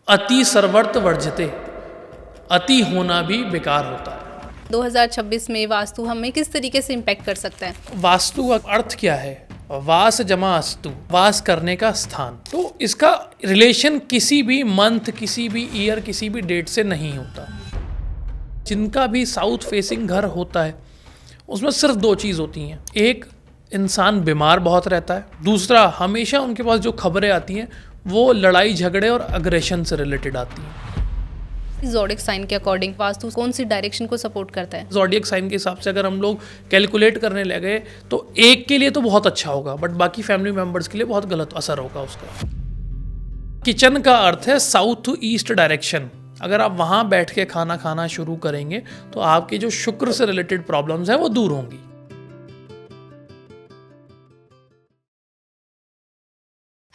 अति सर्वर्थ वर्जते, अति होना भी बेकार होता है। 2026 में वास्तु हमें किस तरीके से इम्पैक्ट कर सकता है? वास्तु का अर्थ क्या है? वास जमा अस्तु, वास करने का स्थान। तो इसका रिलेशन किसी भी मंथ, किसी भी ईयर, किसी भी डेट से नहीं होता। जिनका भी साउथ फेसिंग घर होता है उसमें सिर्फ दो चीज़ होती हैं। एक, इंसान बीमार बहुत रहता है। दूसरा, हमेशा उनके पास जो खबरें आती हैं वो लड़ाई झगड़े और अग्रेशन से रिलेटेड आती हैं। ज़ोडिएक साइन के अकॉर्डिंग वास्तु कौन सी डायरेक्शन को सपोर्ट करता है? ज़ोडिएक साइन के हिसाब से अगर हम लोग कैलकुलेट करने लगे तो एक के लिए तो बहुत अच्छा होगा, बट बाकी फैमिली मेंबर्स के लिए बहुत गलत असर होगा उसका। किचन का अर्थ है साउथ टू ईस्ट डायरेक्शन। अगर आप वहां बैठ के खाना खाना शुरू करेंगे तो आपके जो शुक्र से रिलेटेड प्रॉब्लम्स हैं वो दूर होंगी।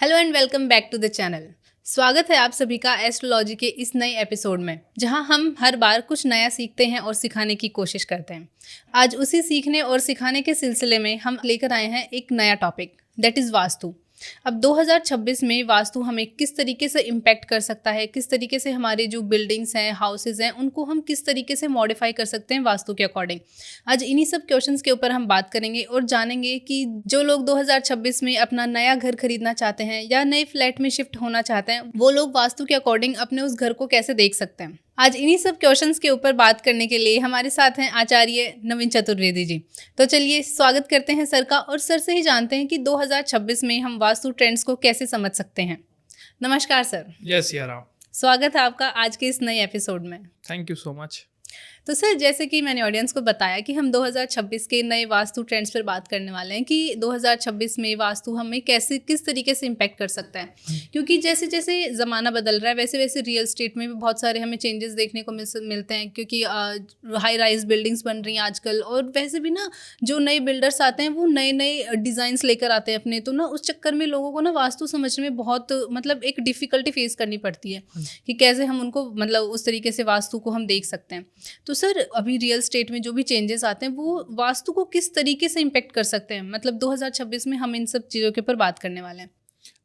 Hello and welcome back to the channel. स्वागत है आप सभी का एस्ट्रोलॉजी के इस नए एपिसोड में, जहां हम हर बार कुछ नया सीखते हैं और सिखाने की कोशिश करते हैं। आज उसी सीखने और सिखाने के सिलसिले में हम लेकर आए हैं एक नया टॉपिक, दैट इज़ वास्तु। अब 2026 में वास्तु हमें किस तरीके से इम्पैक्ट कर सकता है, किस तरीके से हमारे जो बिल्डिंग्स हैं, हाउसेज हैं, उनको हम किस तरीके से मॉडिफाई कर सकते हैं वास्तु के अकॉर्डिंग। आज इन्हीं सब क्वेश्चंस के ऊपर हम बात करेंगे और जानेंगे कि जो लोग 2026 में अपना नया घर खरीदना चाहते हैं या नए फ्लैट में शिफ्ट होना चाहते हैं, वो लोग वास्तु के अकॉर्डिंग अपने उस घर को कैसे देख सकते हैं। आज इन्हीं सब क्वेश्चंस के ऊपर बात करने के लिए हमारे साथ हैं आचार्य नवीन चतुर्वेदी जी। तो चलिए स्वागत करते हैं सर का, और सर से ही जानते हैं कि 2026 में हम वास्तु ट्रेंड्स को कैसे समझ सकते हैं। नमस्कार सर। जय सिया राम। स्वागत है आपका आज के इस नए एपिसोड में। Thank you so much. तो सर, जैसे कि मैंने ऑडियंस को बताया कि हम 2026 के नए वास्तु ट्रेंड्स पर बात करने वाले हैं कि 2026 में वास्तु हमें कैसे किस तरीके से इम्पैक्ट कर सकता है, क्योंकि जैसे जैसे ज़माना बदल रहा है वैसे वैसे रियल स्टेट में भी बहुत सारे हमें चेंजेस देखने को मिलते हैं, क्योंकि हाई राइज बिल्डिंग्स बन रही हैं आजकल, और वैसे भी ना जो नए बिल्डर्स आते हैं वो नए नए डिज़ाइंस लेकर आते हैं अपने, तो ना उस चक्कर में लोगों को ना वास्तु समझने में बहुत मतलब एक डिफ़िकल्टी फेस करनी पड़ती है कि कैसे हम उनको मतलब उस तरीके से वास्तु को हम देख सकते हैं। तो सर, अभी रियल स्टेट में जो भी चेंजेस आते हैं वो वास्तु को किस तरीके से इम्पैक्ट कर सकते हैं, मतलब 2026 में हम इन सब चीज़ों के ऊपर बात करने वाले हैं।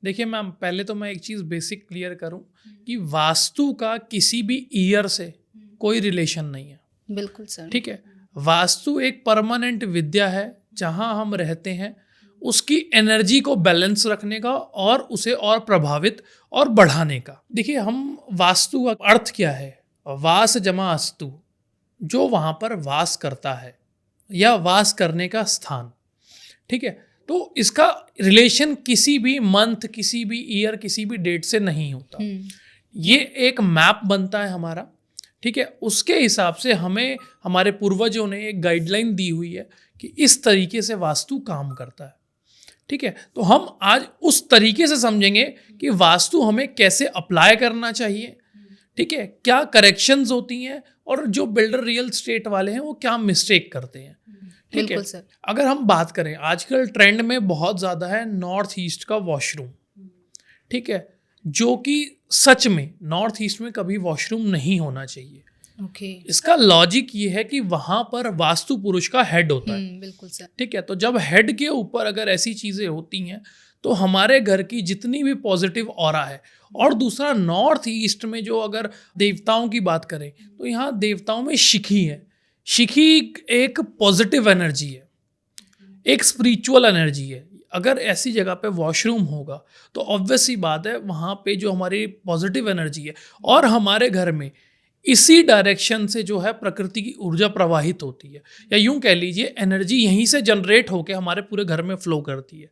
देखिए मैम, पहले तो मैं एक चीज़ बेसिक क्लियर करूं कि वास्तु का किसी भी ईयर से कोई रिलेशन नहीं है। बिल्कुल सर। ठीक है, वास्तु एक परमानेंट विद्या है जहां हम रहते हैं, उसकी एनर्जी को बैलेंस रखने का और उसे और प्रभावित और बढ़ाने का। देखिए, हम वास्तु का अर्थ क्या है? वास जमा अस्तु, जो वहाँ पर वास करता है या वास करने का स्थान। ठीक है, तो इसका रिलेशन किसी भी मंथ, किसी भी ईयर, किसी भी डेट से नहीं होता। ये एक मैप बनता है हमारा। ठीक है, उसके हिसाब से हमें हमारे पूर्वजों ने एक गाइडलाइन दी हुई है कि इस तरीके से वास्तु काम करता है। ठीक है, तो हम आज उस तरीके से समझेंगे कि वास्तु हमें कैसे अप्लाई करना चाहिए। ठीक है, क्या करेक्शंस होती हैं और जो बिल्डर रियल स्टेट वाले हैं वो क्या मिस्टेक करते हैं। ठीक है सर। अगर हम बात करें, आजकल ट्रेंड में बहुत ज़्यादा है नॉर्थ ईस्ट का वॉशरूम। ठीक है, जो कि सच में नॉर्थ ईस्ट में कभी वॉशरूम नहीं होना चाहिए। ओके। इसका लॉजिक ये है कि वहाँ पर वास्तु पुरुष का हेड होता है। बिल्कुल सर। ठीक है, तो जब हेड के ऊपर अगर ऐसी चीज़ें होती हैं तो हमारे घर की जितनी भी पॉजिटिव ऑरा है। और दूसरा, नॉर्थ ईस्ट में जो अगर देवताओं की बात करें तो यहाँ देवताओं में शिखी है। शिखी एक पॉजिटिव एनर्जी है, एक स्पिरिचुअल एनर्जी है। अगर ऐसी जगह पे वॉशरूम होगा तो ऑब्वियस सी बात है वहाँ पे जो हमारी पॉजिटिव एनर्जी है और हमारे घर में इसी डायरेक्शन से जो है प्रकृति की ऊर्जा प्रवाहित होती है, या यूं कह लीजिए एनर्जी यहीं से जनरेट होकर हमारे पूरे घर में फ्लो करती है।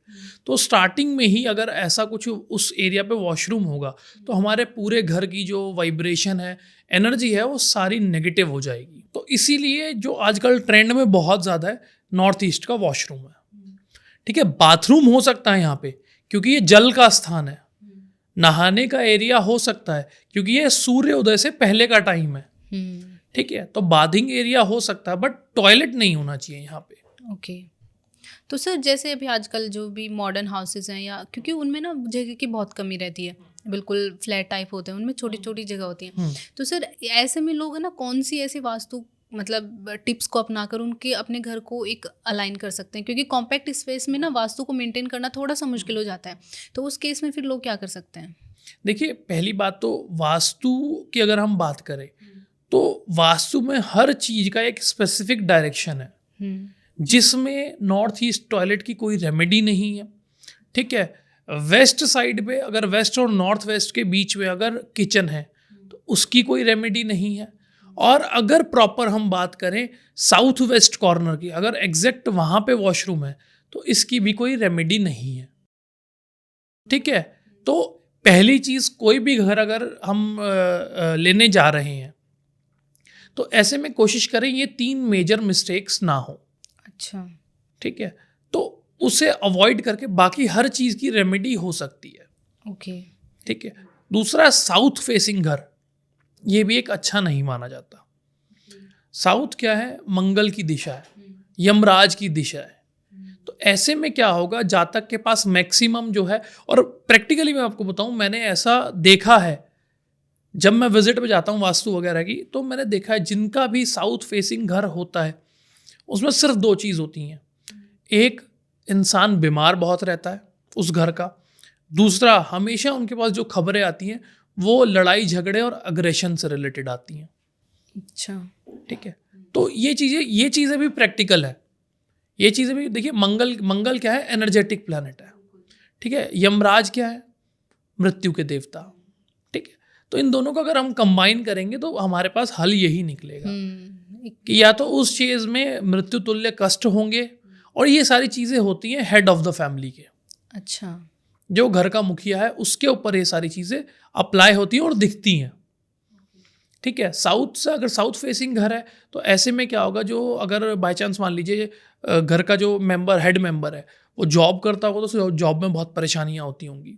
तो स्टार्टिंग में ही अगर ऐसा कुछ उस एरिया पे वॉशरूम होगा तो हमारे पूरे घर की जो वाइब्रेशन है, एनर्जी है, वो सारी नेगेटिव हो जाएगी। तो इसीलिए जो आजकल ट्रेंड में बहुत ज़्यादा है नॉर्थ ईस्ट का वॉशरूम है। ठीक है, बाथरूम हो सकता है यहाँ पे क्योंकि ये जल का स्थान है। नहाने का एरिया हो सकता है क्योंकि ये सूर्य उदय से पहले का टाइम है। ठीक है, तो बाथिंग एरिया हो सकता है, बट टॉयलेट नहीं होना चाहिए यहाँ पे। ओके। तो सर, जैसे अभी आजकल जो भी मॉडर्न हाउसेज हैं, या क्योंकि उनमें ना जगह की बहुत कमी रहती है, बिल्कुल फ्लैट टाइप होते हैं, उनमें छोटी छोटी जगह होती है। तो सर, ऐसे में लोग है ना कौन सी ऐसी वास्तु मतलब टिप्स को अपनाकर उनके अपने घर को एक अलाइन कर सकते हैं, क्योंकि कॉम्पैक्ट स्पेस में ना वास्तु को मेंटेन करना थोड़ा सा मुश्किल हो जाता है। तो उस केस में फिर लोग क्या कर सकते हैं? देखिए, पहली बात तो वास्तु की अगर हम बात करें तो वास्तु में हर चीज का एक स्पेसिफिक डायरेक्शन है, जिसमें नॉर्थ ईस्ट टॉयलेट की कोई रेमेडी नहीं है। ठीक है, वेस्ट साइड पे अगर वेस्ट और नॉर्थ वेस्ट के बीच में अगर किचन है तो उसकी कोई रेमेडी नहीं है। और अगर प्रॉपर हम बात करें साउथ वेस्ट कॉर्नर की, अगर एग्जैक्ट वहाँ पे वॉशरूम है तो इसकी भी कोई रेमेडी नहीं है। ठीक है, तो पहली चीज़, कोई भी घर अगर हम लेने जा रहे हैं तो ऐसे में कोशिश करें ये 3 मेजर मिस्टेक्स ना हो। अच्छा, ठीक है, तो उसे अवॉइड करके बाकी हर चीज़ की रेमेडी हो सकती है। ओके। ठीक है, दूसरा, साउथ फेसिंग घर ये भी एक अच्छा नहीं माना जाता। साउथ क्या है? मंगल की दिशा है, यमराज की दिशा है। तो ऐसे में क्या होगा, जातक के पास मैक्सिमम जो है, और प्रैक्टिकली मैं आपको बताऊं, मैंने ऐसा देखा है जब मैं विजिट पे जाता हूँ वास्तु वगैरह की, तो मैंने देखा है जिनका भी साउथ फेसिंग घर होता है उसमें सिर्फ 2 चीज़ होती हैं। एक, इंसान बीमार बहुत रहता है उस घर का। दूसरा, हमेशा उनके पास जो खबरें आती हैं वो लड़ाई झगड़े और अग्रेशन से रिलेटेड आती हैं। अच्छा, ठीक है, तो ये चीज़ें भी प्रैक्टिकल है। ये चीज़ें भी देखिए, मंगल क्या है? एनर्जेटिक प्लैनेट है। ठीक है, यमराज क्या है? मृत्यु के देवता। ठीक है, तो इन दोनों को अगर हम कंबाइन करेंगे तो हमारे पास हल यही निकलेगा कि या तो उस चीज़ में मृत्यु तुल्य कष्ट होंगे, और ये सारी चीज़ें होती हैं हेड ऑफ द फैमिली के। अच्छा, जो घर का मुखिया है उसके ऊपर ये सारी चीज़ें अप्लाई होती हैं और दिखती हैं। ठीक है, साउथ से अगर साउथ फेसिंग घर है तो ऐसे में क्या होगा, जो अगर बाय चांस मान लीजिए घर का जो हेड मेंबर है वो जॉब करता होगा तो जॉब में बहुत परेशानियां होती होंगी।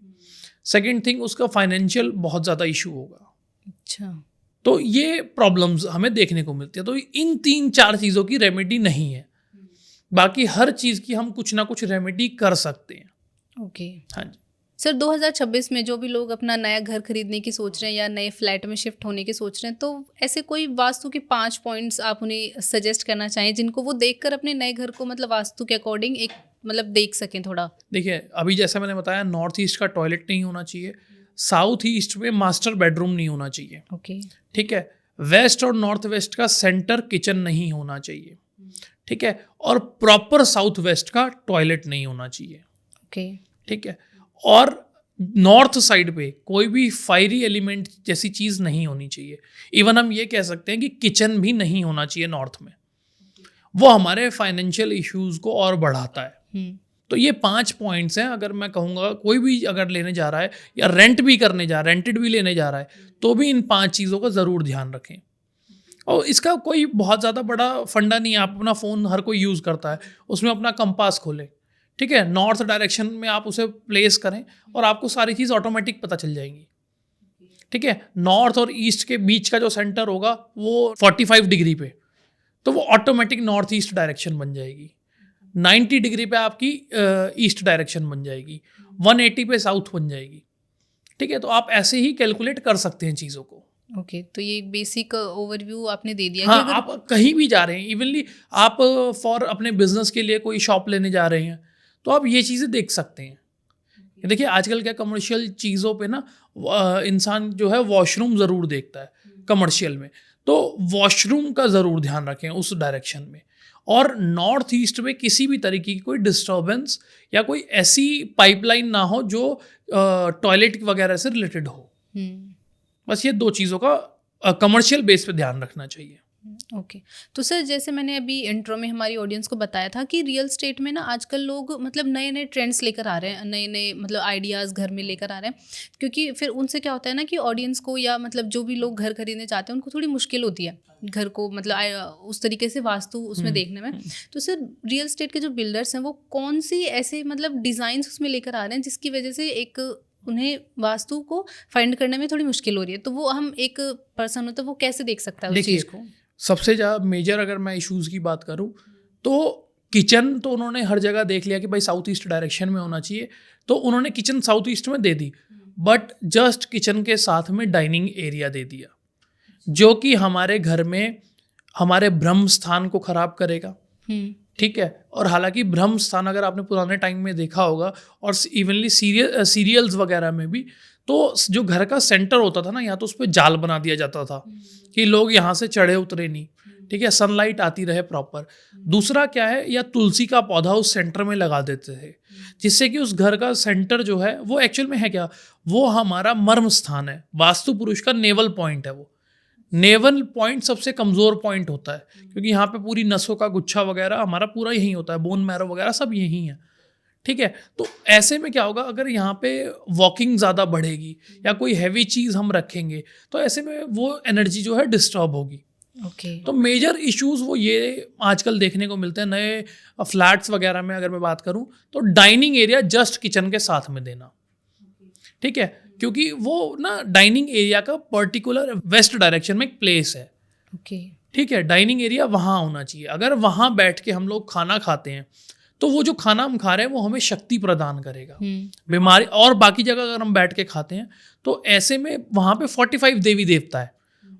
सेकंड थिंग, उसका फाइनेंशियल बहुत ज़्यादा इशू होगा। अच्छा, तो ये प्रॉब्लम्स हमें देखने को मिलती है। तो इन 3-4 चीज़ों की रेमेडी नहीं है, बाकी हर चीज़ की हम कुछ ना कुछ रेमेडी कर सकते हैं। ओके। हाँ जी। सर, 2026 में जो भी लोग अपना नया घर खरीदने की सोच रहे हैं या नए फ्लैट में शिफ्ट होने की सोच रहे हैं, तो ऐसे कोई वास्तु के 5 पॉइंट्स आप उन्हें सजेस्ट करना चाहें जिनको वो देखकर अपने नए घर को मतलब वास्तु के अकॉर्डिंग एक मतलब देख सकें थोड़ा? देखिए, अभी जैसा मैंने बताया, नॉर्थ ईस्ट का टॉयलेट नहीं होना चाहिए, साउथ ईस्ट में मास्टर बेडरूम नहीं होना चाहिए। ओके। ठीक है, वेस्ट और नॉर्थ वेस्ट का सेंटर किचन नहीं होना चाहिए। ठीक है, और प्रॉपर साउथ वेस्ट का टॉयलेट नहीं होना चाहिए। ओके। ठीक है, और नॉर्थ साइड पे कोई भी फायरी एलिमेंट जैसी चीज़ नहीं होनी चाहिए। इवन हम ये कह सकते हैं कि किचन भी नहीं होना चाहिए नॉर्थ में, वो हमारे फाइनेंशियल इश्यूज को और बढ़ाता है। तो ये 5 पॉइंट्स हैं। अगर मैं कहूँगा कोई भी अगर लेने जा रहा है या रेंटेड भी लेने जा रहा है तो भी इन 5 चीज़ों का ज़रूर ध्यान रखें। और इसका कोई बहुत ज़्यादा बड़ा फंडा नहीं है। आप अपना फ़ोन हर कोई यूज़ करता है, उसमें अपना कंपास खोलें, ठीक है, नॉर्थ डायरेक्शन में आप उसे प्लेस करें और आपको सारी चीज़ ऑटोमेटिक पता चल जाएंगी। ठीक है, नॉर्थ और ईस्ट के बीच का जो सेंटर होगा वो 45 डिग्री पे, तो वो ऑटोमेटिक नॉर्थ ईस्ट डायरेक्शन बन जाएगी। 90 डिग्री पे आपकी ईस्ट डायरेक्शन बन जाएगी, 180 पे साउथ बन जाएगी। ठीक है, तो आप ऐसे ही कैलकुलेट कर सकते हैं चीज़ों को। ओके, तो ये बेसिक ओवरव्यू आपने दे दिया। हाँ, कि अगर आप कहीं भी जा रहे हैं, इवनली आप फॉर अपने बिजनेस के लिए कोई शॉप लेने जा रहे हैं तो आप ये चीज़ें देख सकते हैं। देखिए, आजकल क्या कमर्शियल चीज़ों पे ना इंसान जो है वॉशरूम ज़रूर देखता है कमर्शियल में, तो वॉशरूम का ज़रूर ध्यान रखें उस डायरेक्शन में। और नॉर्थ ईस्ट में किसी भी तरीके की कोई डिस्टर्बेंस या कोई ऐसी पाइपलाइन ना हो जो टॉयलेट वगैरह से रिलेटेड हो। बस ये 2 चीज़ों का कमर्शियल बेस पे ध्यान रखना चाहिए। ओके। तो सर, जैसे मैंने अभी इंट्रो में हमारी ऑडियंस को बताया था कि रियल स्टेट में ना आजकल लोग मतलब नए नए ट्रेंड्स लेकर आ रहे हैं, नए नए मतलब आइडियाज़ घर में लेकर आ रहे हैं, क्योंकि फिर उनसे क्या होता है ना कि ऑडियंस को या मतलब जो भी लोग घर खरीदने चाहते हैं उनको थोड़ी मुश्किल होती है घर को मतलब उस तरीके से वास्तु उसमें देखने में। तो सर, रियल स्टेट के जो बिल्डर्स हैं वो कौन सी ऐसे मतलब डिज़ाइंस उसमें लेकर आ रहे हैं जिसकी वजह से एक उन्हें वास्तु को फाइंड करने में थोड़ी मुश्किल हो रही है, तो वो हम एक पर्सन होता है वो कैसे देख सकता है उस चीज़ को? सबसे ज़्यादा मेजर अगर मैं इश्यूज़ की बात करूं तो किचन तो उन्होंने हर जगह देख लिया कि भाई साउथ ईस्ट डायरेक्शन में होना चाहिए, तो उन्होंने किचन साउथ ईस्ट में दे दी, बट जस्ट किचन के साथ में डाइनिंग एरिया दे दिया, जो कि हमारे घर में हमारे ब्रह्म स्थान को ख़राब करेगा। ठीक है, और हालांकि ब्रह्म स्थान अगर आपने पुराने टाइम में देखा होगा और इवनली सीरियल्स वगैरह में भी, तो जो घर का सेंटर होता था ना, यहाँ तो उस पर जाल बना दिया जाता था कि लोग यहाँ से चढ़े उतरे नहीं, ठीक है, सनलाइट आती रहे प्रॉपर। दूसरा क्या है, या तुलसी का पौधा उस सेंटर में लगा देते थे, जिससे कि उस घर का सेंटर जो है वो एक्चुअल में है क्या, वो हमारा मर्म स्थान है। वास्तु पुरुष का नेवल पॉइंट है वो। नेवल पॉइंट सबसे कमज़ोर पॉइंट होता है, क्योंकि यहाँ पे पूरी नसों का गुच्छा वगैरह हमारा पूरा यही होता है, बोन मैरो वगैरह सब यही है, ठीक है। तो ऐसे में क्या होगा, अगर यहाँ पे वॉकिंग ज़्यादा बढ़ेगी या कोई हैवी चीज़ हम रखेंगे, तो ऐसे में वो एनर्जी जो है डिस्टर्ब होगी। ओके। तो मेजर इश्यूज वो ये आजकल देखने को मिलते हैं नए फ्लैट्स वगैरह में। अगर मैं बात करूँ तो डाइनिंग एरिया जस्ट किचन के साथ में देना, ठीक है, क्योंकि वो ना डाइनिंग एरिया का पर्टिकुलर वेस्ट डायरेक्शन में एक प्लेस है, ओके। ठीक है, डाइनिंग एरिया वहाँ होना चाहिए। अगर वहाँ बैठ के हम लोग खाना खाते हैं तो वो जो खाना हम खा रहे हैं वो हमें शक्ति प्रदान करेगा। बीमारी और बाकी जगह अगर हम बैठ के खाते हैं तो ऐसे में वहाँ पे 45 देवी देवता है,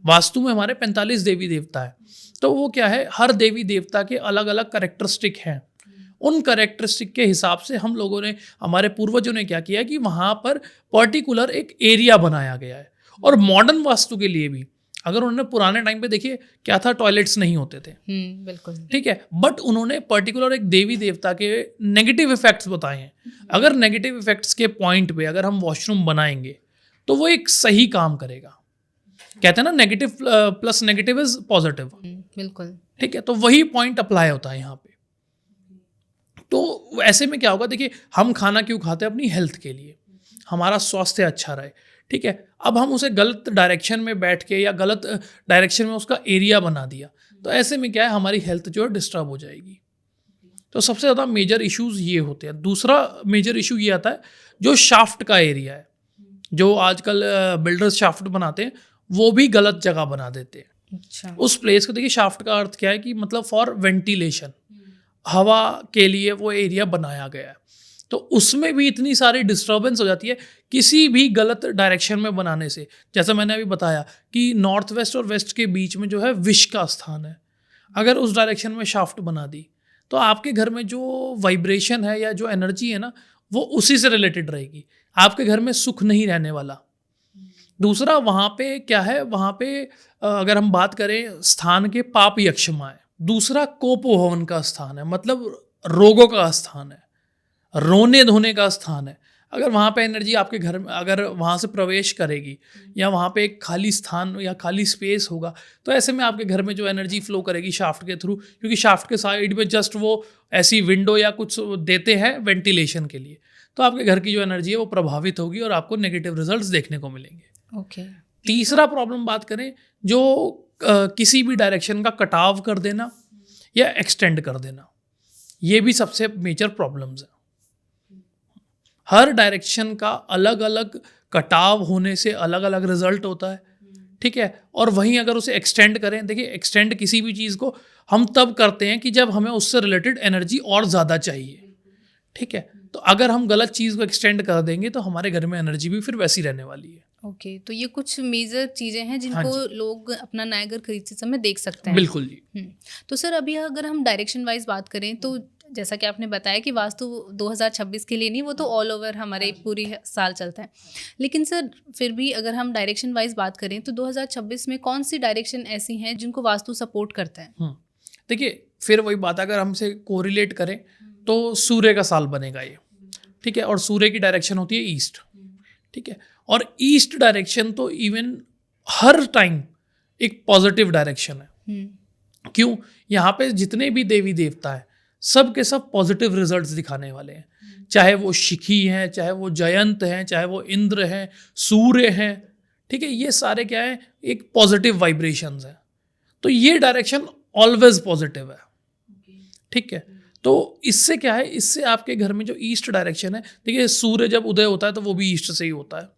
वास्तु में हमारे 45 देवी देवता है। तो वो क्या है, हर देवी देवता के अलग अलग कैरेक्टरिस्टिक हैं। उन कैरेक्टरिस्टिक के हिसाब से हम लोगों ने, हमारे पूर्वजों ने क्या किया कि वहाँ पर पर्टिकुलर एक एरिया बनाया गया है। और मॉडर्न वास्तु के लिए भी, अगर उन्होंने पुराने टाइम पे देखिए क्या था, टॉयलेट्स नहीं होते थे, बिल्कुल, ठीक है, बट उन्होंने पर्टिकुलर एक देवी देवता के नेगेटिव इफेक्ट्स बताए हैं। अगर नेगेटिव इफेक्ट्स के पॉइंट पे अगर हम वॉशरूम बनाएंगे तो वो एक सही काम करेगा। कहते हैं ना, negative plus negative is positive, बिल्कुल, ठीक है, तो वही पॉइंट अप्लाई होता है यहाँ पे। तो ऐसे में क्या होगा, देखिए हम खाना क्यों खाते हैं, अपनी हेल्थ के लिए, हमारा स्वास्थ्य अच्छा रहे, ठीक है। अब हम उसे गलत डायरेक्शन में बैठ के या गलत डायरेक्शन में उसका एरिया बना दिया, तो ऐसे में क्या है, हमारी हेल्थ जो है डिस्टर्ब हो जाएगी। तो सबसे ज़्यादा मेजर इश्यूज ये होते हैं। दूसरा मेजर इशू ये आता है जो शाफ्ट का एरिया है, जो आजकल बिल्डर्स शाफ्ट बनाते हैं वो भी गलत जगह बना देते हैं। अच्छा। उस प्लेस को देखिए, शाफ्ट का अर्थ क्या है कि मतलब फॉर वेंटिलेशन, हवा के लिए वो एरिया बनाया गया है। तो उसमें भी इतनी सारी डिस्टर्बेंस हो जाती है किसी भी गलत डायरेक्शन में बनाने से। जैसा मैंने अभी बताया कि नॉर्थ वेस्ट और वेस्ट के बीच में जो है विष का स्थान है, अगर उस डायरेक्शन में शाफ्ट बना दी तो आपके घर में जो वाइब्रेशन है या जो एनर्जी है ना, वो उसी से रिलेटेड रहेगी। आपके घर में सुख नहीं रहने वाला। दूसरा वहाँ पे क्या है, वहाँ पे अगर हम बात करें स्थान के, पाप यक्षमा है। दूसरा कोपोहवन का स्थान है, मतलब रोगों का स्थान है, रोने धोने का स्थान है। अगर वहाँ पे एनर्जी आपके घर में अगर वहाँ से प्रवेश करेगी या वहाँ पे एक खाली स्थान या खाली स्पेस होगा, तो ऐसे में आपके घर में जो एनर्जी फ्लो करेगी शाफ्ट के थ्रू, क्योंकि शाफ्ट के साइड में जस्ट वो ऐसी विंडो या कुछ देते हैं वेंटिलेशन के लिए, तो आपके घर की जो एनर्जी है वो प्रभावित होगी और आपको नेगेटिव रिजल्ट्स देखने को मिलेंगे। ओके। तीसरा प्रॉब्लम बात करें, जो किसी भी डायरेक्शन का कटाव कर देना या एक्सटेंड कर देना, ये भी सबसे मेजर प्रॉब्लम्स है। हर डायरेक्शन का अलग अलग कटाव होने से अलग अलग रिजल्ट होता है, ठीक है। और वहीं अगर उसे एक्सटेंड करें, देखिए एक्सटेंड किसी भी चीज़ को हम तब करते हैं कि जब हमें उससे रिलेटेड एनर्जी और ज़्यादा चाहिए, ठीक है। तो अगर हम गलत चीज़ को एक्सटेंड कर देंगे तो हमारे घर में एनर्जी भी फिर वैसी रहने वाली है। ओके, तो ये कुछ मेजर चीज़ें हैं जिनको हाँ लोग अपना नया घर खरीदते समय देख सकते हैं। बिल्कुल जी। तो सर अभी अगर हम डायरेक्शन वाइज बात करें तो जैसा कि आपने बताया कि वास्तु 2026 के लिए नहीं, वो तो ऑल ओवर हमारे पूरी साल चलता है। लेकिन सर फिर भी अगर हम डायरेक्शन वाइज बात करें तो 2026 में कौन सी डायरेक्शन ऐसी हैं जिनको वास्तु सपोर्ट करता है? देखिए फिर वही बात, अगर हमसे कोरिलेट करें तो सूर्य का साल बनेगा ये, ठीक है। और सूर्य की डायरेक्शन होती है ईस्ट, ठीक है। और ईस्ट डायरेक्शन तो इवन हर टाइम एक पॉजिटिव डायरेक्शन है। क्यों? यहाँ पे जितने भी देवी देवता हैं सब के सब पॉजिटिव रिजल्ट्स दिखाने वाले हैं, चाहे वो शिखी हैं, चाहे वो जयंत हैं, चाहे वो इंद्र हैं, सूर्य हैं, ठीक है। ये सारे क्या है, एक पॉजिटिव वाइब्रेशंस हैं। तो ये डायरेक्शन ऑलवेज पॉजिटिव है, ठीक है। तो इससे क्या है, इससे आपके घर में जो ईस्ट डायरेक्शन है, देखिए सूर्य जब उदय होता है तो वो भी ईस्ट से ही होता है,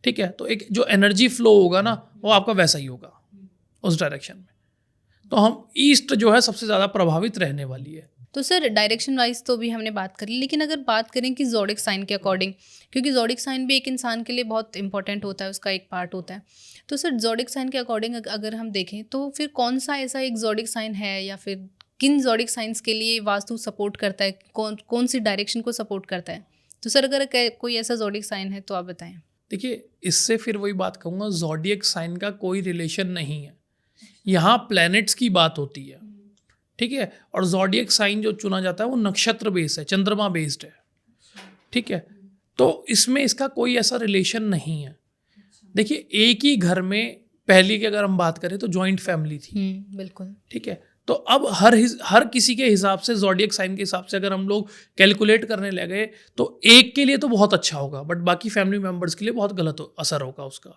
ठीक है। तो एक जो एनर्जी फ्लो होगा ना, वो आपका वैसा ही होगा उस डायरेक्शन में। तो हम ईस्ट जो है सबसे ज़्यादा प्रभावित रहने वाली है। तो सर डायरेक्शन वाइज तो भी हमने बात करी, लेकिन अगर बात करें कि ज़ोडिक साइन के अकॉर्डिंग, क्योंकि ज़ोडिक साइन भी एक इंसान के लिए बहुत इंपॉर्टेंट होता है, उसका एक पार्ट होता है, तो सर ज़ोडिक साइन के अकॉर्डिंग अगर हम देखें तो फिर कौन सा ऐसा एक ज़ोडिक साइन है या फिर किन ज़ोडिक साइंस के लिए वास्तु सपोर्ट करता है, कौन सी डायरेक्शन को सपोर्ट करता है? तो सर अगर कोई ऐसा ज़ोडिक साइन है तो आप बताएं। देखिए, इससे फिर वही बात कहूँगा, ज़ोडिएक साइन का कोई रिलेशन नहीं है। यहाँ प्लैनेट्स की बात होती है, ठीक है? और ज़ोडिएक साइन जो चुना जाता है वो नक्षत्र बेस्ड है, चंद्रमा बेस्ड है, ठीक है? तो इसमें इसका कोई ऐसा रिलेशन नहीं है। देखिए, एक ही घर में पहले की अगर हम बात करें तो जॉइंट फैमिली थी, बिल्कुल। ठीक है? तो अब हर किसी के हिसाब से, ज़ोडिएक साइन के हिसाब से अगर हम लोग कैलकुलेट करने लगे तो एक के लिए तो बहुत अच्छा होगा, बट बाकी फैमिली मेंबर्स के लिए बहुत गलत असर होगा उसका,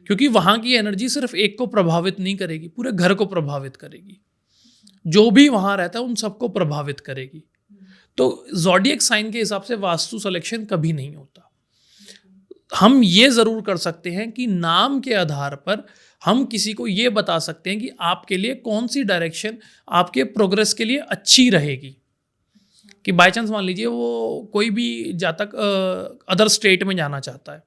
क्योंकि वहाँ की एनर्जी सिर्फ एक को प्रभावित नहीं करेगी, पूरे घर को प्रभावित करेगी। जो भी वहाँ रहता है उन सबको प्रभावित करेगी। तो ज़ोडिएक साइन के हिसाब से वास्तु सिलेक्शन कभी नहीं होता। हम ये ज़रूर कर सकते हैं कि नाम के आधार पर हम किसी को ये बता सकते हैं कि आपके लिए कौन सी डायरेक्शन आपके प्रोग्रेस के लिए अच्छी रहेगी। कि बाय चांस मान लीजिए वो कोई भी जातक अदर स्टेट में जाना चाहता है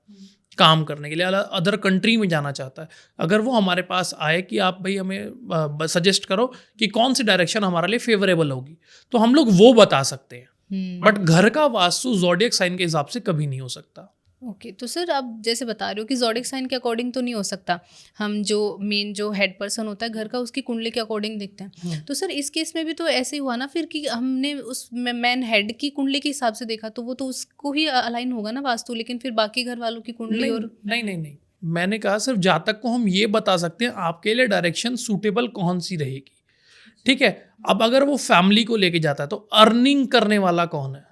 काम करने के लिए, अदर कंट्री में जाना चाहता है, अगर वो हमारे पास आए कि आप भाई हमें सजेस्ट करो कि कौन सी डायरेक्शन हमारे लिए फेवरेबल होगी, तो हम लोग वो बता सकते हैं। बट घर का वास्तु ज़ोडिएक साइन के हिसाब से कभी नहीं हो सकता। ओके, तो सर आप जैसे बता रहे हो कि ज़ोडिएक साइन के अकॉर्डिंग तो नहीं हो सकता, हम जो मेन जो हेड पर्सन होता है घर का उसकी कुंडली के अकॉर्डिंग देखते हैं। तो सर इस केस में भी तो ऐसे ही हुआ ना फिर कि हमने उस मैन हेड की कुंडली के हिसाब से देखा, तो वो तो उसको ही अलाइन होगा ना वास्तु, लेकिन फिर बाकी घर वालों की कुंडली और नहीं, मैंने कहा सिर्फ जातक को हम ये बता सकते हैं आपके लिए डायरेक्शन सूटेबल कौन सी रहेगी, ठीक है? अब अगर वो फैमिली को लेके जाता है तो अर्निंग करने वाला कौन है,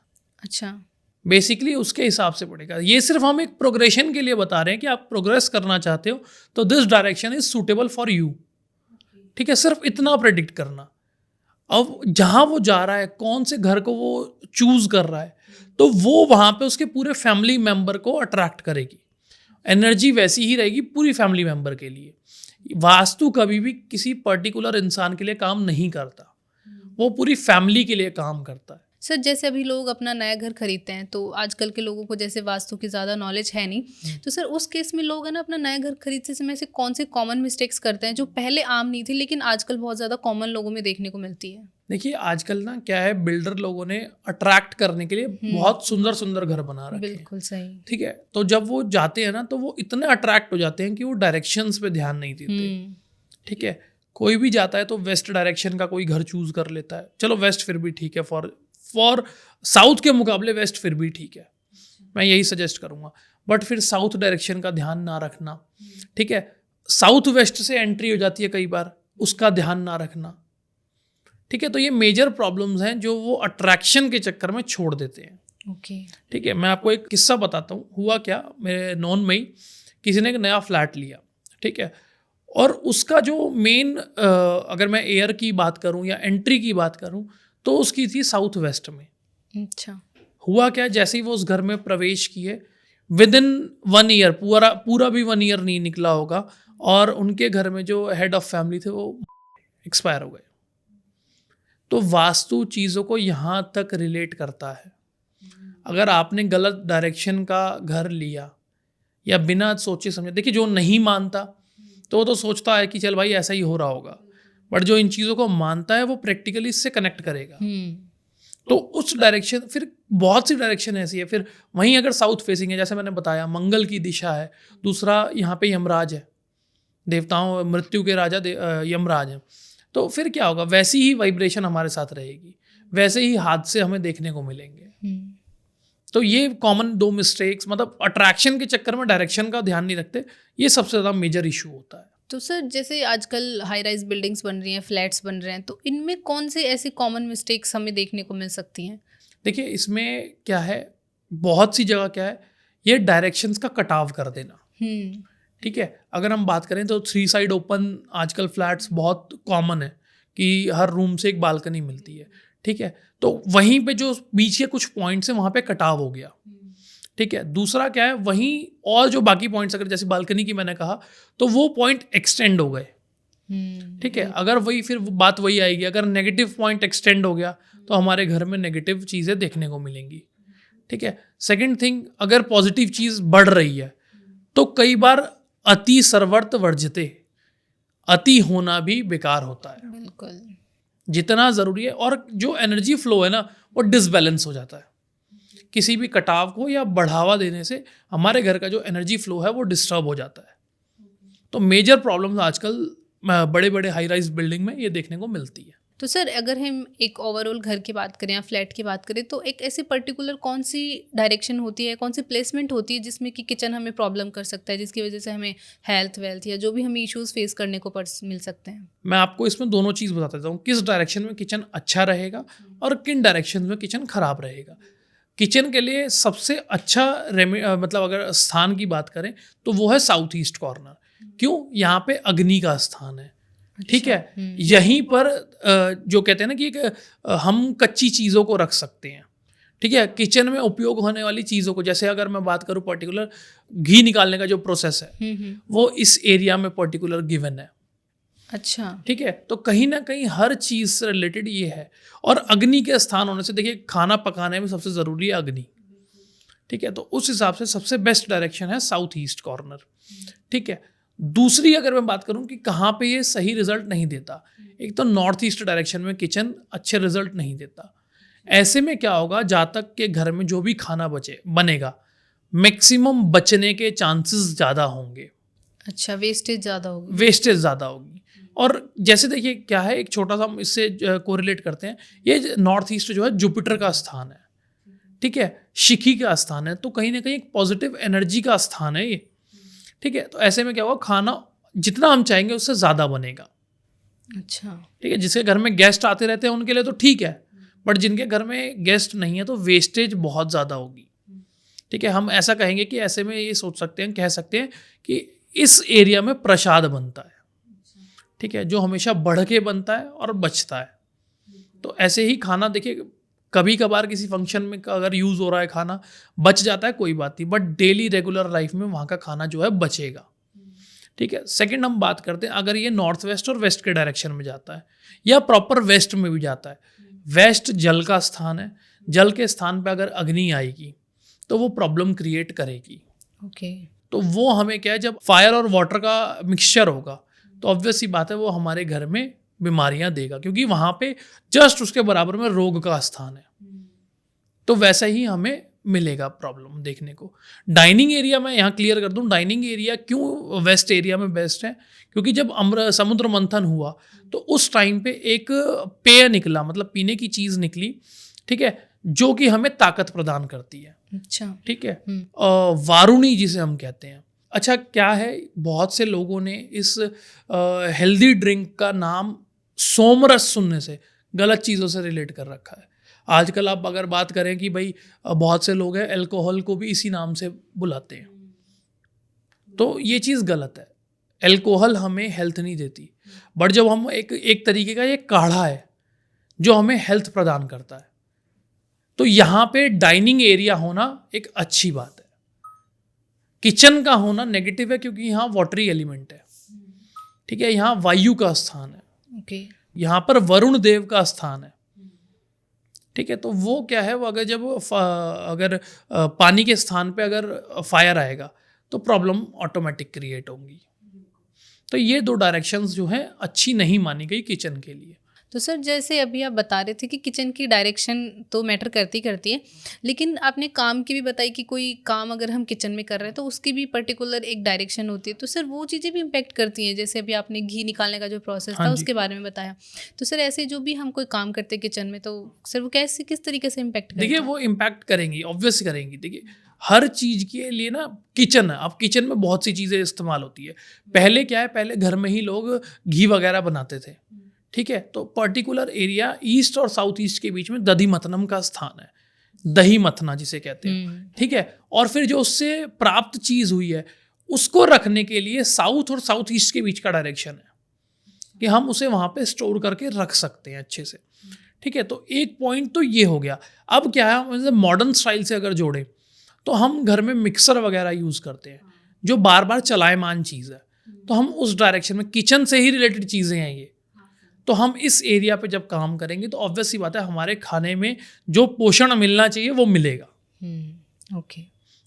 अच्छा, बेसिकली उसके हिसाब से पड़ेगा। ये सिर्फ हम एक प्रोग्रेशन के लिए बता रहे हैं कि आप प्रोग्रेस करना चाहते हो तो this direction is suitable for you, ठीक है? सिर्फ इतना प्रेडिक्ट करना। अब जहाँ वो जा रहा है, कौन से घर को वो चूज कर रहा है, तो वो वहाँ पे उसके पूरे फैमिली मेंबर को अट्रैक्ट करेगी। एनर्जी वैसी ही रहेगी पूरी फैमिली मेंबर के लिए। वास्तु कभी भी किसी पर्टिकुलर इंसान के लिए काम नहीं करता, वो पूरी फैमिली के लिए काम करता है। सर जैसे अभी लोग अपना नया घर खरीदते हैं, तो आजकल के लोगों को जैसे वास्तु की ज़्यादा नॉलेज है नहीं, तो सर उस केस में लोग है ना अपना नया घर खरीदते समय से कौन से कॉमन मिस्टेक्स करते हैं जो पहले आम नहीं थी लेकिन आजकल बहुत ज़्यादा कॉमन लोगों में देखने को मिलती है? देखिए, आजकल ना क्या है, बिल्डर लोगों ने अट्रैक्ट करने के लिए बहुत सुंदर सुंदर घर बना रखे हैं। बिल्कुल सही। ठीक है, तो जब वो जाते हैं ना तो वो इतने अट्रैक्ट हो जाते हैं कि वो डायरेक्शंस पे ध्यान नहीं देते। ठीक है, कोई भी जाता है तो वेस्ट डायरेक्शन का कोई घर चूज कर लेता है। चलो वेस्ट फिर भी ठीक है, फॉर साउथ के मुकाबले वेस्ट फिर भी ठीक है, मैं यही सजेस्ट करूंगा। बट फिर साउथ डायरेक्शन का ध्यान ना रखना, ठीक है, साउथ वेस्ट से एंट्री हो जाती है कई बार, उसका ध्यान ना रखना। ठीक है, तो ये मेजर प्रॉब्लम्स हैं जो वो अट्रैक्शन के चक्कर में छोड़ देते हैं। ओके, ठीक है, मैं आपको एक किस्सा बताता हूँ। हुआ क्या, मेरे नॉन में ही किसी ने एक नया फ्लैट लिया, ठीक है, और उसका जो मेन अगर मैं एयर की बात करूँ या एंट्री की बात करूँ तो उसकी थी साउथ वेस्ट में। अच्छा, हुआ क्या, जैसे ही वो उस घर में प्रवेश किए, विद इन 1 ईयर, पूरा भी 1 ईयर नहीं निकला होगा, और उनके घर में जो हेड ऑफ फैमिली थे वो एक्सपायर हो गए। तो वास्तु चीज़ों को यहाँ तक रिलेट करता है। अगर आपने गलत डायरेक्शन का घर लिया या बिना सोचे समझे, देखिए जो नहीं मानता तो वो तो सोचता है कि चल भाई ऐसा ही हो रहा होगा, बट जो इन चीज़ों को मानता है वो प्रैक्टिकली इससे कनेक्ट करेगा। तो उस डायरेक्शन, फिर बहुत सी डायरेक्शन ऐसी है। फिर वहीं अगर साउथ फेसिंग है, जैसे मैंने बताया मंगल की दिशा है, दूसरा यहाँ पे यमराज है, देवताओं मृत्यु के राजा यमराज है, तो फिर क्या होगा, वैसी ही वाइब्रेशन हमारे साथ रहेगी, वैसे ही हादसे हमें देखने को मिलेंगे। तो ये कॉमन 2 मिस्टेक्स, मतलब अट्रैक्शन के चक्कर में डायरेक्शन का ध्यान नहीं रखते, ये सबसे ज़्यादा मेजर इशू होता है। तो सर जैसे आजकल हाई राइज बिल्डिंग्स बन रही हैं, फ्लैट्स बन रहे हैं, तो इनमें कौन से ऐसी कॉमन मिस्टेक्स हमें देखने को मिल सकती हैं? देखिए, इसमें क्या है, बहुत सी जगह क्या है, ये डायरेक्शंस का कटाव कर देना। ठीक है, अगर हम बात करें तो 3 साइड ओपन आजकल फ्लैट्स बहुत कॉमन है कि हर रूम से एक बालकनी मिलती है। ठीक है, तो वहीं पे जो बीच के कुछ पॉइंट्स हैं वहाँ पे कटाव हो गया। ठीक है, दूसरा क्या है, वहीं और जो बाकी पॉइंट्स, अगर जैसे बालकनी की मैंने कहा, तो वो पॉइंट एक्सटेंड हो गए। ठीक है, अगर वही फिर बात वही आएगी, अगर नेगेटिव पॉइंट एक्सटेंड हो गया तो हमारे घर में नेगेटिव चीज़ें देखने को मिलेंगी। ठीक है, सेकंड थिंग, अगर पॉजिटिव चीज़ बढ़ रही है तो कई बार अति सर्वर्त वर्जते, अति होना भी बेकार होता है। बिल्कुल, जितना ज़रूरी है, और जो एनर्जी फ्लो है ना वो डिसबैलेंस हो जाता है। किसी भी कटाव को या बढ़ावा देने से हमारे घर का जो एनर्जी फ्लो है वो डिस्टर्ब हो जाता है। तो मेजर प्रॉब्लम्स आजकल बड़े बड़े हाई राइज बिल्डिंग में ये देखने को मिलती है। तो सर अगर हम एक ओवरऑल घर की बात करें या फ्लैट की बात करें तो एक ऐसी पर्टिकुलर कौन सी डायरेक्शन होती है, कौन सी प्लेसमेंट होती है जिसमें कि किचन हमें प्रॉब्लम कर सकता है, जिसकी वजह से हमें हेल्थ वेल्थ या जो भी हमें इश्यूज फेस करने को मिल सकते हैं? मैं आपको इसमें दोनों चीज़ बता देता हूँ, किस डायरेक्शन में किचन अच्छा रहेगा और किन डायरेक्शन में किचन खराब रहेगा। किचन के लिए सबसे अच्छा मतलब अगर स्थान की बात करें तो वो है साउथ ईस्ट कॉर्नर। क्यों? यहाँ पे अग्नि का स्थान है। ठीक है, यहीं पर जो कहते हैं ना कि हम कच्ची चीज़ों को रख सकते हैं। ठीक है, किचन में उपयोग होने वाली चीज़ों को, जैसे अगर मैं बात करूँ पर्टिकुलर घी निकालने का जो प्रोसेस है वो इस एरिया में पर्टिकुलर गिवन है। अच्छा, ठीक है, तो कहीं ना कहीं हर चीज़ से रिलेटेड ये है। और अग्नि के स्थान होने से देखिए खाना पकाने में सबसे ज़रूरी है अग्नि। ठीक है, तो उस हिसाब से सबसे बेस्ट डायरेक्शन है साउथ ईस्ट कॉर्नर। ठीक है, दूसरी अगर मैं बात करूं कि कहाँ पे ये सही रिजल्ट नहीं देता, एक तो नॉर्थ ईस्ट डायरेक्शन में किचन अच्छे रिजल्ट नहीं देता। ऐसे में क्या होगा, जातक के घर में जो भी खाना बनेगा मैक्सिमम बचने के चांसेस ज़्यादा होंगे। अच्छा, वेस्टेज ज़्यादा होगी। और जैसे देखिए क्या है, एक छोटा सा हम इससे कोरिलेट करते हैं, ये नॉर्थ ईस्ट जो है जुपिटर का स्थान है। ठीक है, शिखी का स्थान है, तो कहीं ना कहीं एक पॉजिटिव एनर्जी का स्थान है ये। ठीक है, तो ऐसे में क्या होगा, खाना जितना हम चाहेंगे उससे ज़्यादा बनेगा। अच्छा, ठीक है, जिसके घर में गेस्ट आते रहते हैं उनके लिए तो ठीक है, बट जिनके घर में गेस्ट नहीं है तो वेस्टेज बहुत ज़्यादा होगी। ठीक है, हम ऐसा कहेंगे कि ऐसे में ये कह सकते हैं कि इस एरिया में प्रसाद बनता है। ठीक है, जो हमेशा बढ़ के बनता है और बचता है। तो ऐसे ही खाना देखिए, कभी कभार किसी फंक्शन में अगर यूज़ हो रहा है खाना बच जाता है, कोई बात नहीं, बट डेली रेगुलर लाइफ में वहाँ का खाना जो है बचेगा। ठीक है, सेकंड हम बात करते हैं, अगर ये नॉर्थ वेस्ट और वेस्ट के डायरेक्शन में जाता है या प्रॉपर वेस्ट में भी जाता है, वेस्ट जल का स्थान है, जल के स्थान पे अगर अग्नि आएगी तो वो प्रॉब्लम क्रिएट करेगी। ओके, तो वो हमें क्या है, जब फायर और वाटर का मिक्सचर होगा तो ऑब्वियस सी बात है वो हमारे घर में बीमारियां देगा, क्योंकि वहां पे जस्ट उसके बराबर में रोग का स्थान है। तो वैसा ही हमें मिलेगा प्रॉब्लम देखने को। डाइनिंग एरिया में यहाँ क्लियर कर दूं, डाइनिंग एरिया क्यों वेस्ट एरिया में बेस्ट है, क्योंकि जब समुद्र मंथन हुआ तो उस टाइम पे एक पेय निकला, मतलब पीने की चीज़ निकली। ठीक है, जो कि हमें ताकत प्रदान करती है। अच्छा, ठीक है, वारुणी जिसे हम कहते हैं। अच्छा, क्या है, बहुत से लोगों ने इस हेल्दी ड्रिंक का नाम सोमरस सुनने से गलत चीज़ों से रिलेट कर रखा है। आजकल आप अगर बात करें कि भाई बहुत से लोग हैं अल्कोहल को भी इसी नाम से बुलाते हैं, तो ये चीज़ गलत है। अल्कोहल हमें हेल्थ नहीं देती, बट जब हम एक तरीके का ये काढ़ा है जो हमें हेल्थ प्रदान करता है, तो यहाँ पे डाइनिंग एरिया होना एक अच्छी बात है। किचन का होना नेगेटिव है, क्योंकि यहाँ वाटरी एलिमेंट है। ठीक है, यहाँ वायु का स्थान है। ओके, यहाँ पर वरुण देव का स्थान है। ठीक है, तो वो क्या है, वो अगर पानी के स्थान पे अगर फायर आएगा तो प्रॉब्लम ऑटोमेटिक क्रिएट होंगी। तो ये दो डायरेक्शंस जो हैं अच्छी नहीं मानी गई किचन के लिए। तो सर जैसे अभी आप बता रहे थे कि किचन की डायरेक्शन तो मैटर करती है, लेकिन आपने काम की भी बताई कि कोई काम अगर हम किचन में कर रहे हैं तो उसकी भी पर्टिकुलर एक डायरेक्शन होती है। तो सर वो चीज़ें भी इम्पेक्ट करती हैं, जैसे अभी आपने घी निकालने का जो प्रोसेस था उसके बारे में बताया। तो सर ऐसे जो भी हम कोई काम करते हैं किचन में, तो सर वो किस तरीके से इम्पेक्ट करते हैं? देखिए, वो इम्पैक्ट करेंगी, ऑब्वियस करेंगी। देखिए, हर चीज़ के लिए ना किचन है, अब किचन में बहुत सी चीज़ें इस्तेमाल होती है। पहले क्या है, पहले घर में ही लोग घी वगैरह बनाते थे। ठीक है, तो पर्टिकुलर एरिया ईस्ट और साउथ ईस्ट के बीच में दधि मथनम का स्थान है, दही मथना जिसे कहते हैं। ठीक है, और फिर जो उससे प्राप्त चीज़ हुई है उसको रखने के लिए साउथ और साउथ ईस्ट के बीच का डायरेक्शन है कि हम उसे वहाँ पे स्टोर करके रख सकते हैं अच्छे से। ठीक है, तो एक पॉइंट तो ये हो गया। अब क्या है, हम मॉडर्न स्टाइल से अगर जोड़ें तो हम घर में मिक्सर वगैरह यूज़ करते हैं जो बार बार चलायमान चीज़ है, तो हम उस डायरेक्शन में, किचन से ही रिलेटेड चीज़ें हैं ये, तो हम इस एरिया पे जब काम करेंगे तो ऑब्वियस सी बात है हमारे खाने में जो पोषण मिलना चाहिए वो मिलेगा। ओके,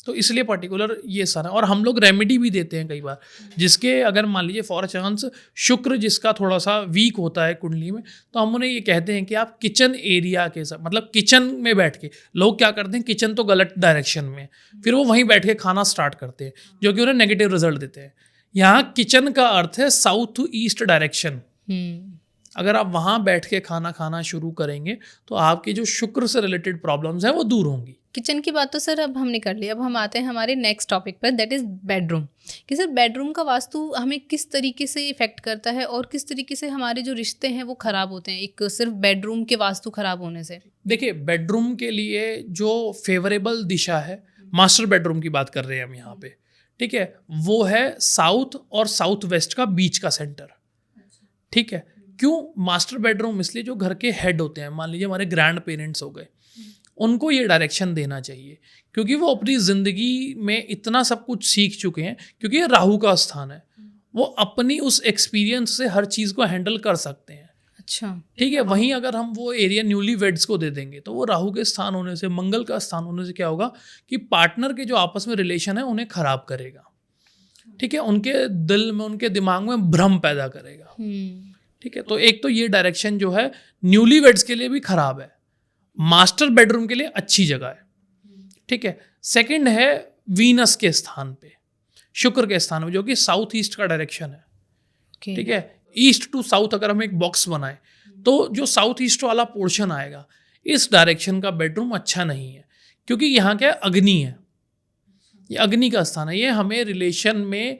तो इसलिए पर्टिकुलर ये सारा, और हम लोग रेमेडी भी देते हैं कई बार, जिसके अगर मान लीजिए फॉर चांस शुक्र जिसका थोड़ा सा वीक होता है कुंडली में, तो हम उन्हें ये कहते हैं कि आप किचन एरिया के साथ, मतलब किचन में बैठ के, लोग क्या करते हैं किचन तो गलत डायरेक्शन में है, फिर वो वहीं बैठ के खाना स्टार्ट करते हैं जो कि उन्हें नेगेटिव रिजल्ट देते हैं। यहाँ किचन का अर्थ है साउथ ईस्ट डायरेक्शन। अगर आप वहाँ बैठ के खाना खाना शुरू करेंगे तो आपके जो शुक्र से रिलेटेड प्रॉब्लम्स हैं वो दूर होंगी। किचन की बात तो सर अब हमने कर ली, अब हम आते हैं हमारे नेक्स्ट टॉपिक पर, दैट इज़ बेडरूम। कि सर बेडरूम का वास्तु हमें किस तरीके से इफेक्ट करता है और किस तरीके से हमारे जो रिश्ते हैं वो ख़राब होते हैं एक सिर्फ बेडरूम के वास्तु ख़राब होने से? देखिए, बेडरूम के लिए जो फेवरेबल दिशा है, मास्टर बेडरूम की बात कर रहे हैं हम यहाँ पे, ठीक है, वो है साउथ और साउथ वेस्ट का बीच का सेंटर। ठीक है, क्यों मास्टर बेडरूम? इसलिए जो घर के हेड होते हैं, मान लीजिए हमारे ग्रैंड पेरेंट्स हो गए, उनको ये डायरेक्शन देना चाहिए, क्योंकि वो अपनी ज़िंदगी में इतना सब कुछ सीख चुके हैं, क्योंकि ये राहु का स्थान है, वो अपनी उस एक्सपीरियंस से हर चीज़ को हैंडल कर सकते हैं। अच्छा, ठीक है, वहीं अगर हम वो एरिया न्यूली वेड्स को दे देंगे तो वो राहु के स्थान होने से, मंगल का स्थान होने से क्या होगा कि पार्टनर के जो आपस में रिलेशन है उन्हें खराब करेगा। ठीक है, उनके दिल में, उनके दिमाग में भ्रम पैदा करेगा। ठीक है, तो एक तो ये डायरेक्शन जो है न्यूली वेड्स के लिए भी खराब है, मास्टर बेडरूम के लिए अच्छी जगह है। ठीक है, सेकंड है वीनस के स्थान पे, शुक्र के स्थान में, जो कि साउथ ईस्ट का डायरेक्शन है। ठीक है, ईस्ट टू साउथ अगर हम एक बॉक्स बनाएं तो जो साउथ ईस्ट वाला पोर्शन आएगा, इस डायरेक्शन का बेडरूम अच्छा नहीं है, क्योंकि यहाँ क्या है, अग्नि है, ये अग्नि का स्थान है, ये हमें रिलेशन में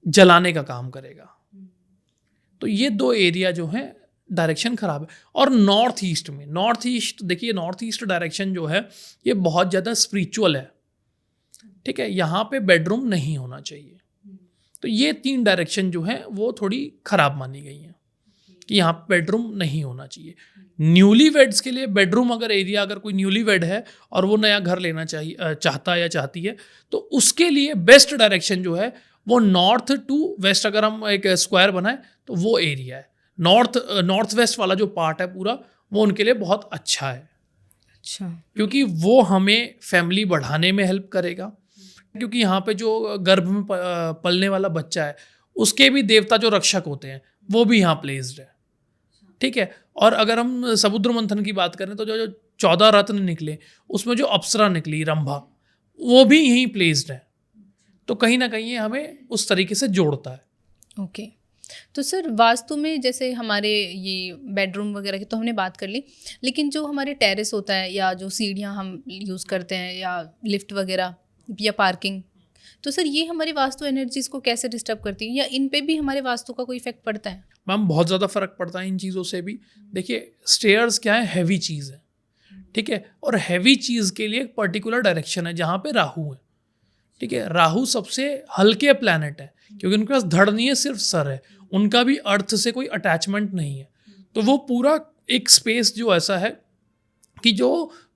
जलाने का काम करेगा। तो ये दो एरिया जो हैं डायरेक्शन खराब है। और नॉर्थ ईस्ट में, नॉर्थ ईस्ट देखिए, नॉर्थ ईस्ट डायरेक्शन जो है ये बहुत ज़्यादा स्पिरिचुअल है। ठीक है, यहाँ पे बेडरूम नहीं होना चाहिए। तो ये तीन डायरेक्शन जो हैं वो थोड़ी खराब मानी गई हैं कि यहाँ पे बेडरूम नहीं होना चाहिए। न्यूली वेड्स के लिए बेडरूम अगर एरिया, अगर कोई न्यूली वेड है और वो नया घर लेना चाहता है या चाहती है, तो उसके लिए बेस्ट डायरेक्शन जो है वो नॉर्थ टू वेस्ट, अगर हम एक स्क्वायर बनाए तो वो एरिया है। नॉर्थ वेस्ट वाला जो पार्ट है पूरा, वो उनके लिए बहुत अच्छा है। अच्छा, क्योंकि वो हमें फैमिली बढ़ाने में हेल्प करेगा, क्योंकि यहाँ पे जो गर्भ में पलने वाला बच्चा है उसके भी देवता जो रक्षक होते हैं वो भी यहाँ प्लेस्ड है। ठीक है, और अगर हम समुद्र मंथन की बात करें तो जो 14 रत्न निकले उसमें जो अप्सरा निकली रंभा, वो भी यहीं प्लेस्ड है। तो कहीं ना कहीं ये हमें उस तरीके से जोड़ता है। ओके। तो सर वास्तु में जैसे हमारे ये बेडरूम वगैरह की तो हमने बात कर ली, लेकिन जो हमारे टेरेस होता है या जो सीढ़ियाँ हम यूज़ करते हैं या लिफ्ट वगैरह या पार्किंग, तो सर ये हमारी वास्तु एनर्जीज को कैसे डिस्टर्ब करती है, या इन पे भी हमारे वास्तु का कोई इफेक्ट पड़ता है? मैम, बहुत ज़्यादा फ़र्क पड़ता है इन चीज़ों से भी। देखिए, स्टेयर्स क्या है, हैवी चीज़ है। ठीक है, और हैवी चीज़ के लिए एक पर्टिकुलर डायरेक्शन है जहाँ पे राहु है। ठीक है, राहु सबसे हल्के प्लैनेट है, क्योंकि उनके पास धड़ नहीं है, सिर्फ सर है, उनका भी अर्थ से कोई अटैचमेंट नहीं है। तो वो पूरा एक स्पेस जो ऐसा है कि जो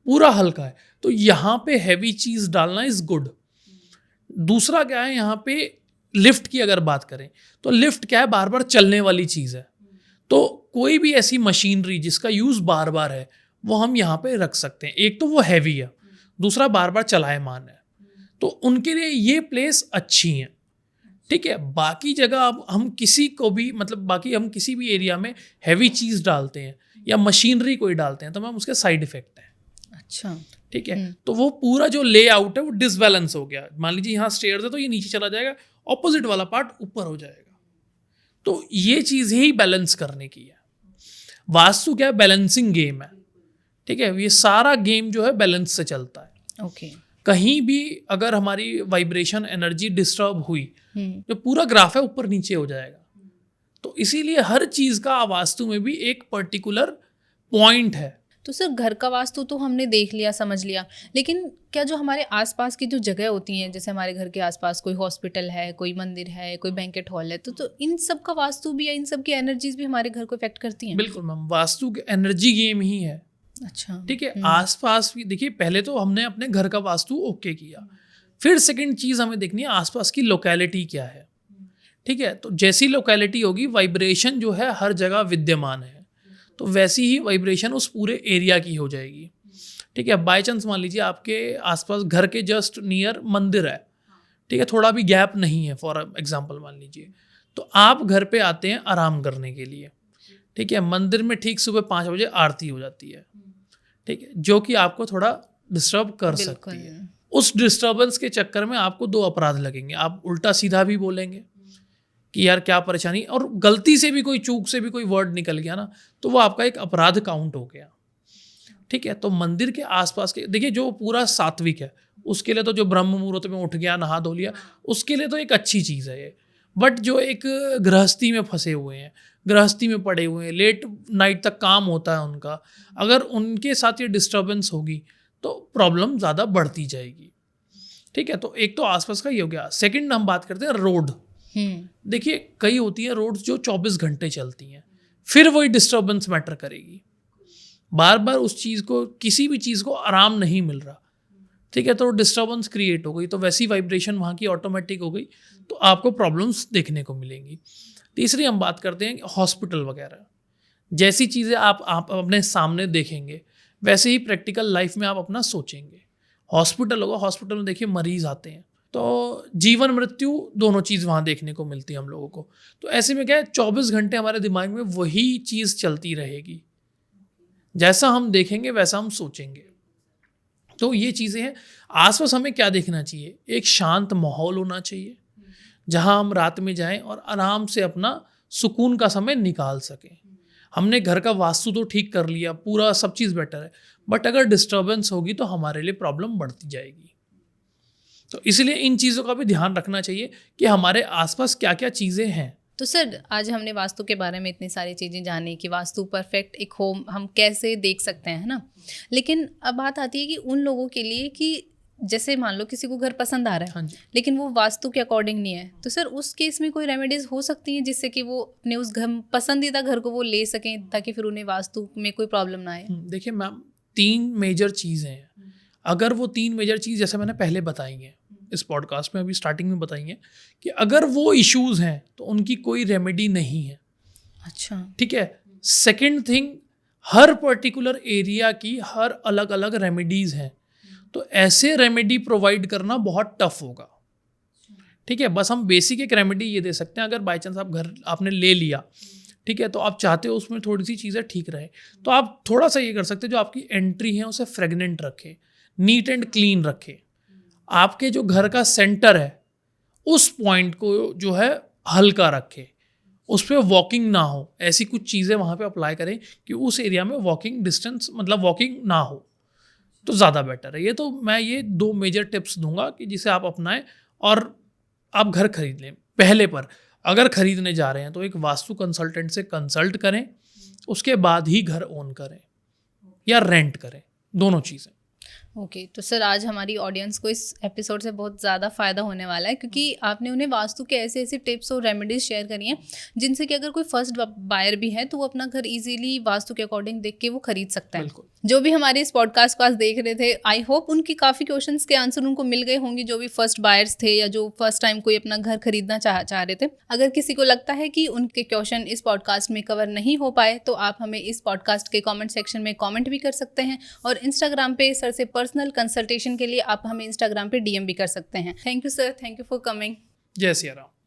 पूरा हल्का है, तो यहाँ पे हैवी चीज़ डालना इज़ गुड। दूसरा क्या है, यहाँ पे लिफ्ट की अगर बात करें तो लिफ्ट क्या है, बार बार चलने वाली चीज़ है। तो कोई भी ऐसी मशीनरी जिसका यूज़ बार बार है वो हम यहाँ पे रख सकते हैं। एक तो वो हैवी है, दूसरा बार बार चलायमान है, तो उनके लिए ये प्लेस अच्छी है। ठीक है, बाकी जगह अब हम किसी को भी, मतलब बाकी हम किसी भी एरिया में हैवी चीज़ डालते हैं या मशीनरी कोई डालते हैं तो मैम उसके साइड इफेक्ट हैं। अच्छा, ठीक है, तो वो पूरा जो लेआउट है वो डिसबैलेंस हो गया। मान लीजिए यहाँ स्टेयर्स है तो ये नीचे चला जाएगा, ऑपोजिट वाला पार्ट ऊपर हो जाएगा। तो ये चीज़ ही बैलेंस करने की है। वास्तु क्या है, बैलेंसिंग गेम है। ठीक है, ये सारा गेम जो है बैलेंस से चलता है। ओके। कहीं भी अगर हमारी वाइब्रेशन एनर्जी डिस्टर्ब हुई, जो पूरा ग्राफ है ऊपर नीचे हो जाएगा। तो इसीलिए हर चीज़ का वास्तु में भी एक पर्टिकुलर पॉइंट है। तो सर घर का वास्तु तो हमने देख लिया, समझ लिया, लेकिन क्या जो हमारे आसपास की जो जगह होती हैं, जैसे हमारे घर के आसपास कोई हॉस्पिटल है, कोई मंदिर है, कोई बैंकेट हॉल है, तो इन सब का वास्तु भी या इन सब की एनर्जीज भी हमारे घर को इफेक्ट करती हैं? बिल्कुल मैम, वास्तु एनर्जी गेम ही है। अच्छा, ठीक है, आसपास भी देखिए, पहले तो हमने अपने घर का वास्तु ओके किया, फिर सेकंड चीज़ हमें देखनी है आसपास की लोकेलिटी क्या है। ठीक है, तो जैसी लोकेलिटी होगी, वाइब्रेशन जो है हर जगह विद्यमान है, तो वैसी ही वाइब्रेशन उस पूरे एरिया की हो जाएगी। ठीक है, बाय चांस मान लीजिए आपके आसपास घर के जस्ट नियर मंदिर है, ठीक है, थोड़ा भी गैप नहीं है फॉर एग्जांपल मान लीजिए, तो आप घर पे आते हैं आराम करने के लिए, ठीक है, मंदिर में ठीक सुबह 5 बजे आरती हो जाती है, ठीक है, जो कि आपको थोड़ा डिस्टर्ब कर सकती है। उस डिस्टर्बेंस के चक्कर में आपको 2 अपराध लगेंगे, आप उल्टा सीधा भी बोलेंगे कि यार क्या परेशानी, और गलती से भी कोई चूक से भी कोई वर्ड निकल गया ना, तो वो आपका एक अपराध काउंट हो गया, ठीक है। तो मंदिर के आसपास के देखिए, जो पूरा सात्विक है उसके लिए तो जो ब्रह्म मुहूर्त में उठ गया, नहा धो लिया, उसके लिए तो एक अच्छी चीज़ है ये। बट जो एक गृहस्थी में फंसे हुए हैं, गृहस्थी में पड़े हुए हैं, लेट नाइट तक काम होता है उनका, अगर उनके साथ ये डिस्टर्बेंस होगी तो प्रॉब्लम ज़्यादा बढ़ती जाएगी, ठीक है। तो एक तो आसपास का ये हो गया। सेकंड हम बात करते हैं रोड। देखिए, कई होती है रोड जो 24 घंटे चलती हैं, फिर वही डिस्टर्बेंस मैटर करेगी, बार बार उस चीज़ को, किसी भी चीज़ को आराम नहीं मिल रहा, ठीक है, तो डिस्टर्बेंस क्रिएट हो गई, तो वैसी वाइब्रेशन वहाँ की ऑटोमेटिक हो गई, तो आपको प्रॉब्लम्स देखने को मिलेंगी। तीसरी हम बात करते हैं हॉस्पिटल वगैरह, जैसी चीज़ें आप अपने सामने देखेंगे वैसे ही प्रैक्टिकल लाइफ में आप अपना सोचेंगे। हॉस्पिटल होगा, हॉस्पिटल में देखिए मरीज आते हैं, तो जीवन मृत्यु दोनों चीज़ वहाँ देखने को मिलती है हम लोगों को। तो ऐसे में क्या है, 24 घंटे हमारे दिमाग में वही चीज़ चलती रहेगी, जैसा हम देखेंगे वैसा हम सोचेंगे। तो ये चीज़ें हैं। आसपास हमें क्या देखना चाहिए, एक शांत माहौल होना चाहिए जहाँ हम रात में जाएं और आराम से अपना सुकून का समय निकाल सकें। हमने घर का वास्तु तो ठीक कर लिया, पूरा सब चीज़ बेटर है, बट अगर डिस्टर्बेंस होगी तो हमारे लिए प्रॉब्लम बढ़ती जाएगी। तो इसलिए इन चीज़ों का भी ध्यान रखना चाहिए कि हमारे आसपास क्या क्या चीज़ें हैं। तो सर, आज हमने वास्तु के बारे में इतनी सारी चीज़ें जानी कि वास्तु परफेक्ट एक होम हम कैसे देख सकते हैं, है ना। लेकिन अब बात आती है कि उन लोगों के लिए कि जैसे मान लो किसी को घर पसंद आ रहा है, हाँ जी। लेकिन वो वास्तु के अकॉर्डिंग नहीं है, तो सर उस केस में कोई रेमेडीज हो सकती हैं जिससे कि वो अपने उस घर, पसंदीदा घर को वो ले सकें, ताकि फिर उन्हें वास्तु में कोई प्रॉब्लम ना आए। देखिए मैम, 3 मेजर चीज़ें हैं। अगर वो 3 मेजर चीज़ जैसे मैंने पहले बताई हैं इस पॉडकास्ट में, अभी स्टार्टिंग में बताई हैं, कि अगर वो इश्यूज़ हैं तो उनकी कोई रेमेडी नहीं है। अच्छा, ठीक है। सेकंड थिंग, हर पर्टिकुलर एरिया की हर अलग अलग रेमेडीज़ हैं, तो ऐसे रेमेडी प्रोवाइड करना बहुत टफ होगा। ठीक है, बस हम बेसिक एक रेमेडी ये दे सकते हैं। अगर बाई चांस आप घर आपने ले लिया, ठीक है, तो आप चाहते हो उसमें थोड़ी सी चीज़ें ठीक रहे, तो आप थोड़ा सा ये कर सकते हैं, जो आपकी एंट्री है उसे फ्रेगनेंट रखे, नीट एंड क्लीन रखे। आपके जो घर का सेंटर है उस पॉइंट को जो है हल्का रखे, उस पर वॉकिंग ना हो, ऐसी कुछ चीज़ें वहाँ पे अप्लाई करें कि उस एरिया में वॉकिंग डिस्टेंस मतलब वॉकिंग ना हो, तो ज़्यादा बेटर है। ये तो मैं ये 2 मेजर टिप्स दूंगा कि जिसे आप अपनाएं और आप घर खरीद लें। पहले पर अगर खरीदने जा रहे हैं तो एक वास्तु कंसल्टेंट से कंसल्ट करें, उसके बाद ही घर ओन करें या रेंट करें, दोनों चीज़ें। ओके, तो सर आज हमारी ऑडियंस को इस एपिसोड से बहुत ज़्यादा फ़ायदा होने वाला है, क्योंकि आपने उन्हें वास्तु के ऐसे ऐसे टिप्स और रेमेडीज शेयर करी हैं जिनसे कि अगर कोई फर्स्ट बायर भी है तो वो अपना घर इजीली वास्तु के अकॉर्डिंग देख के वो खरीद सकता है। बिल्कुल। जो भी हमारे इस पॉडकास्ट को आज देख रहे थे, आई होप उनकी काफ़ी क्वेश्चंस के आंसर उनको मिल गए होंगे, जो भी फर्स्ट बायर्स थे या जो फर्स्ट टाइम कोई अपना घर खरीदना चाह रहे थे। अगर किसी को लगता है कि उनके क्वेश्चन इस पॉडकास्ट में कवर नहीं हो पाए तो आप हमें इस पॉडकास्ट के कॉमेंट सेक्शन में कॉमेंट भी कर सकते हैं, और इंस्टाग्राम पे सर से पर्सनल कंसल्टेशन के लिए आप हमें इंस्टाग्राम पे DM भी कर सकते हैं। Thank you sir, thank you for coming. जय सिया राम।